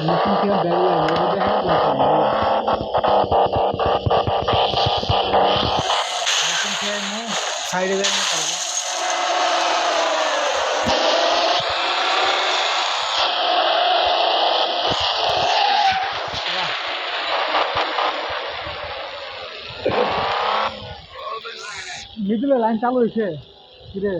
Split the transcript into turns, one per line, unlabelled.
mungkin dia dari yang mungkin dia mau side nya करबो মিডলে line চালু হইছে কি রে